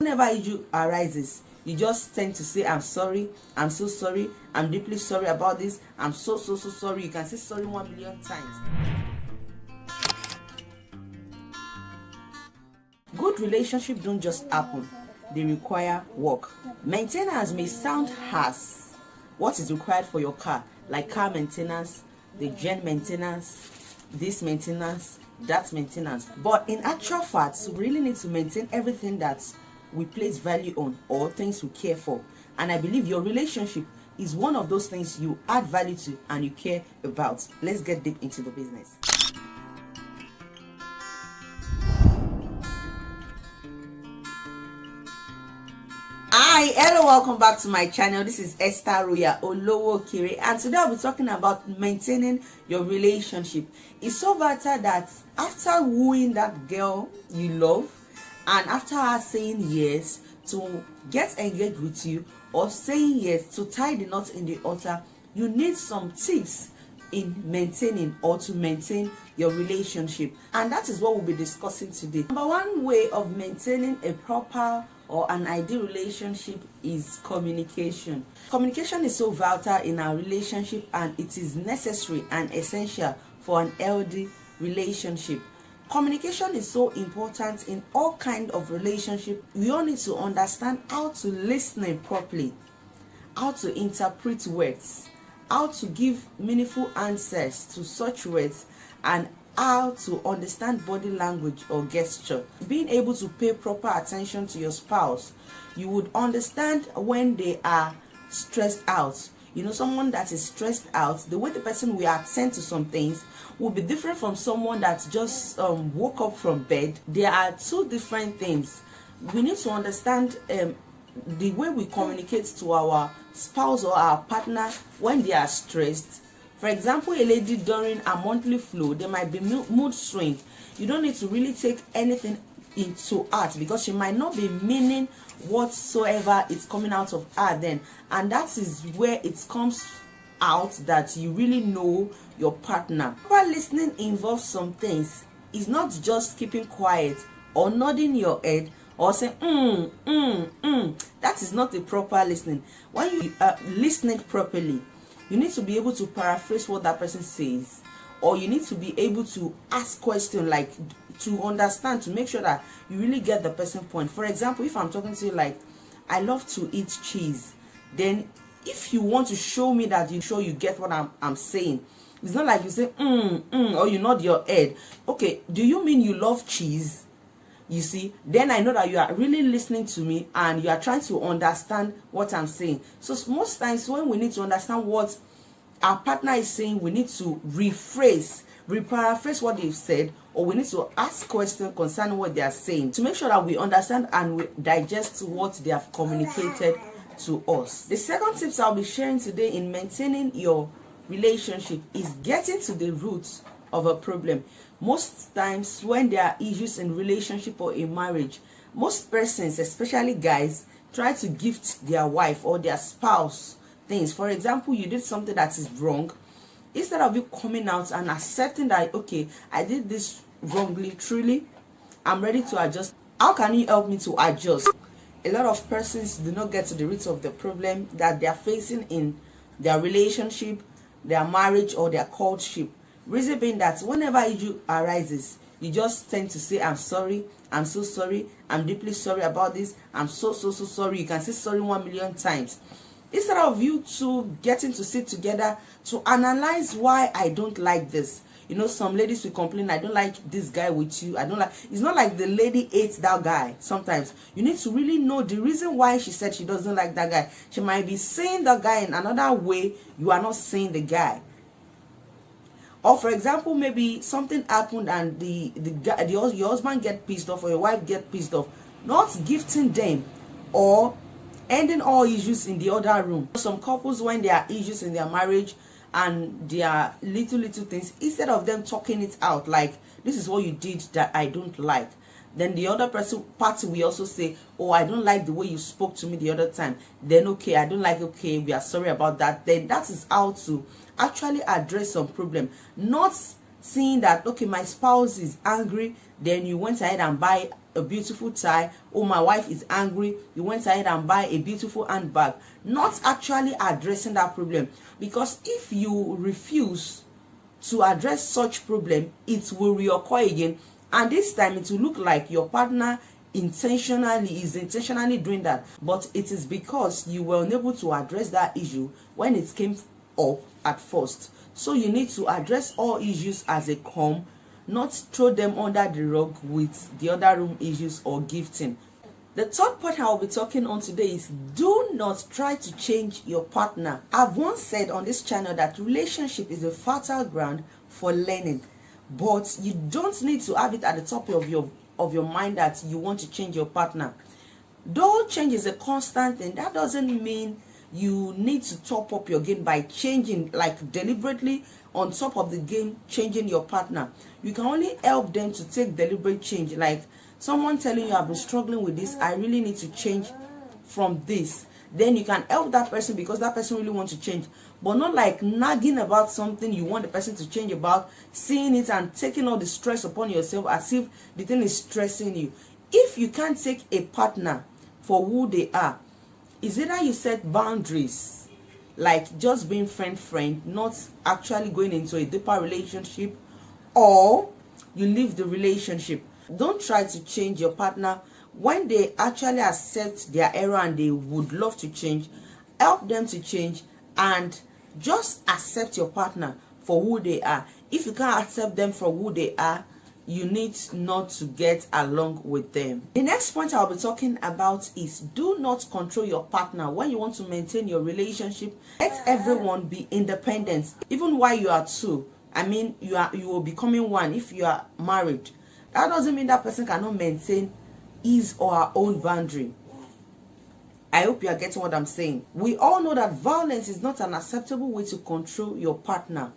Whenever issue arises, you just tend to say, I'm sorry, I'm so sorry, I'm deeply sorry about this, I'm so sorry. You can say sorry 1 million times. Good relationships don't just happen, they require work. Maintenance may sound harsh. What is required for your car, like car maintenance, the gen maintenance, this maintenance, that maintenance. But in actual fact, we really need to maintain everything that we place value on or things we care for. And I believe your relationship is one of those things you add value to and you care about. Let's get deep into the business. Hi, hello, welcome back to my channel. This is Esther Roya Olowo-Okere, and today I'll be talking about maintaining your relationship. It's so vital that after wooing that girl you love and after her saying yes to get engaged with you or saying yes to tie the knot in the altar, you need some tips in maintaining or to maintain your relationship, and that is what we'll be discussing today. Number one way of maintaining a proper or an ideal relationship is communication. Communication is so vital in our relationship, and it is necessary and essential for an healthy relationship. Communication is so important in all kinds of relationship. We all need to understand how to listen properly, how to interpret words, how to give meaningful answers to such words, and how to understand body language or gesture. Being able to pay proper attention to your spouse, you would understand when they are stressed out. You know, someone that is stressed out, the way the person will attend to some things will be different from someone that just woke up from bed. There are two different things. We need to understand the way we communicate to our spouse or our partner when they are stressed. For example, a lady during a monthly flow, there might be mood swing. You don't need to really take anything into heart because she might not be meaning whatsoever is coming out of her then. And that is where it comes out that you really know your partner. Proper listening involves some things. It's not just keeping quiet or nodding your head or saying That is not a proper listening. When you are listening properly, you need to be able to paraphrase what that person says, or you need to be able to ask questions, like to understand, to make sure that you really get the person point. For example, if I'm talking to you like, I love to eat cheese, then if you want to show me that you get what I'm saying, it's not like you say or you nod your head. Okay, do you mean you love cheese? You see, then I know that you are really listening to me and you are trying to understand what I'm saying. So most times when we need to understand what our partner is saying, we need to paraphrase what they've said, or we need to ask questions concerning what they are saying to make sure that we understand and we digest what they have communicated to us. The second tips I'll be sharing today in maintaining your relationship is getting to the roots of a problem. Most times when there are issues in relationship or in marriage, most persons, especially guys, try to gift their wife or their spouse things. For example, you did something that is wrong. Instead of you coming out and accepting that, okay, I did this wrongly, truly, I'm ready to adjust. How can you help me to adjust? A lot of persons do not get to the roots of the problem that they are facing in their relationship, their marriage, or their courtship. Reason being that whenever issue arises, you just tend to say, I'm sorry, I'm so sorry, I'm deeply sorry about this, I'm so sorry. You can say sorry 1 million times. Instead of you two getting to sit together to analyze why I don't like this. You know, some ladies will complain, I don't like this guy with you. I don't like. It's not like the lady hates that guy. Sometimes you need to really know the reason why she said she doesn't like that guy. She might be saying the guy in another way. You are not saying the guy. Or for example, maybe something happened and your husband get pissed off or your wife get pissed off. Not gifting them or ending all issues in the other room. Some couples, when there are issues in their marriage and there are little things, instead of them talking it out like, this is what you did that I don't like, then the other party will also say, oh, I don't like the way you spoke to me the other time. Then okay, I don't like, okay, we are sorry about that. Then that is how to actually address some problem. Not seeing that, okay, my spouse is angry, then you went ahead and buy a beautiful tie. Oh, my wife is angry. You went ahead and buy a beautiful handbag. Not actually addressing that problem. Because if you refuse to address such problem, it will reoccur again. And this time it will look like your partner is intentionally doing that. But it is because you were unable to address that issue when it came up at first. So you need to address all issues as they come, not throw them under the rug with the other room issues or gifting. The third point I will be talking on today is do not try to change your partner. I've once said on this channel that relationship is a fertile ground for learning, but you don't need to have it at the top of your mind that you want to change your partner. Though change is a constant thing, that doesn't mean you need to top up your game by changing, like deliberately on top of the game, changing your partner. You can only help them to take deliberate change, like someone telling you, I've been struggling with this, I really need to change from this. Then you can help that person because that person really wants to change, but not like nagging about something you want the person to change about, seeing it and taking all the stress upon yourself as if the thing is stressing you. If you can't take a partner for who they are, is either you set boundaries, like just being friend, not actually going into a deeper relationship, or you leave the relationship. Don't try to change your partner. When they actually accept their error and they would love to change, help them to change and just accept your partner for who they are. If you can't accept them for who they are, you need not to get along with them. The next point I'll be talking about is do not control your partner. When you want to maintain your relationship, let everyone be independent. Even while you are two, I mean, you will be becoming one if you are married. That doesn't mean that person cannot maintain his or her own boundary. I hope you are getting what I'm saying. We all know that violence is not an acceptable way to control your partner.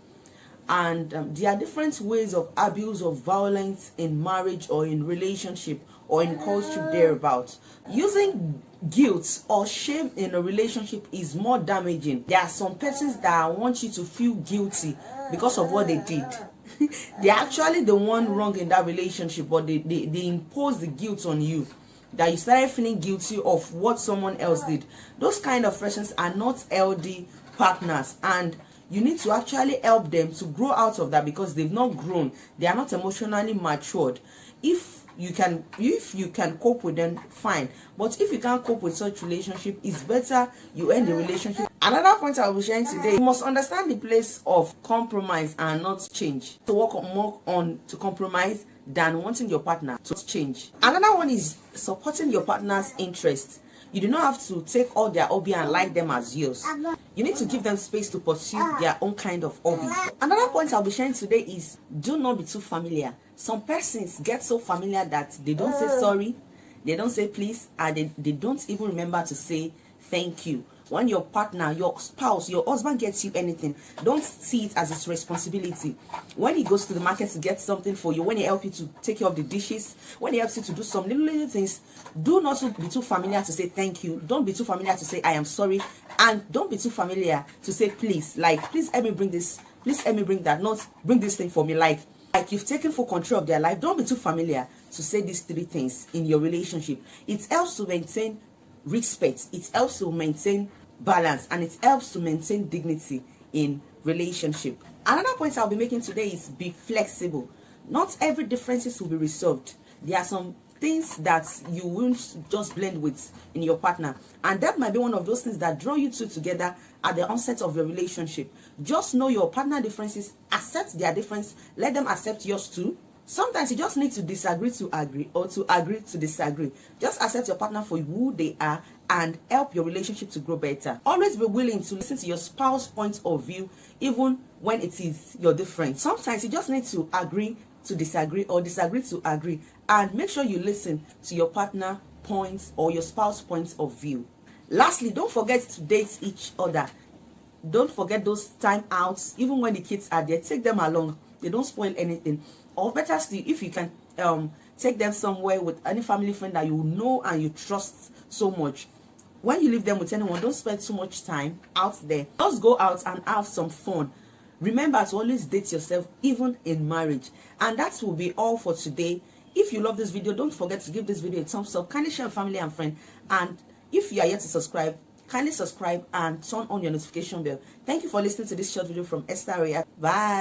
And there are different ways of abuse of violence in marriage or in relationship or in courtship thereabouts. Using guilt or shame in a relationship is more damaging. There are some persons that want you to feel guilty because of what they did. They're actually the one wrong in that relationship, but they impose the guilt on you, that you started feeling guilty of what someone else did. Those kind of persons are not healthy partners, and you need to actually help them to grow out of that because they've not grown. They are not emotionally matured. If you can cope with them, fine. But if you can't cope with such relationship, it's better you end the relationship. Another point I will be sharing today, you must understand the place of compromise and not change. To work more on to compromise than wanting your partner to change. Another one is supporting your partner's interests. You do not have to take all their hobby and like them as yours. You need to give them space to pursue their own kind of hobby. Another point I'll be sharing today is do not be too familiar. Some persons get so familiar that they don't say sorry, they don't say please, and they don't even remember to say thank you. When your partner, your spouse, your husband gets you anything, don't see it as his responsibility. When he goes to the market to get something for you, when he helps you to take care of the dishes, when he helps you to do some little things, do not be too familiar to say thank you. Don't be too familiar to say I am sorry, and don't be too familiar to say please. Like, please help me bring this, please help me bring that, not bring this thing for me. Like you've taken full control of their life. Don't be too familiar to say these three things in your relationship. It helps to maintain respect, it helps to maintain balance, and it helps to maintain dignity in relationship. Another point I'll be making today is be flexible. Not every differences will be resolved. There are some things that you won't just blend with in your partner, and that might be one of those things that draw you two together at the onset of your relationship. Just know your partner differences, accept their difference, let them accept yours too. Sometimes you just need to disagree to agree, or to agree to disagree. Just accept your partner for who they are and help your relationship to grow better. Always be willing to listen to your spouse's point of view, even when it is your difference. Sometimes you just need to agree to disagree or disagree to agree, and make sure you listen to your partner points or your spouse points of view. Lastly, don't forget to date each other. Don't forget those time outs. Even when the kids are there, take them along. They don't spoil anything. Or better still, if you can take them somewhere with any family friend that you know and you trust so much. When you leave them with anyone, don't spend too much time out there. Just go out and have some fun. Remember to always date yourself, even in marriage. And that will be all for today. If you love this video, don't forget to give this video a thumbs up. Kindly share with family and friend. And if you are yet to subscribe, kindly subscribe and turn on your notification bell. Thank you for listening to this short video from Esther Royal. Bye.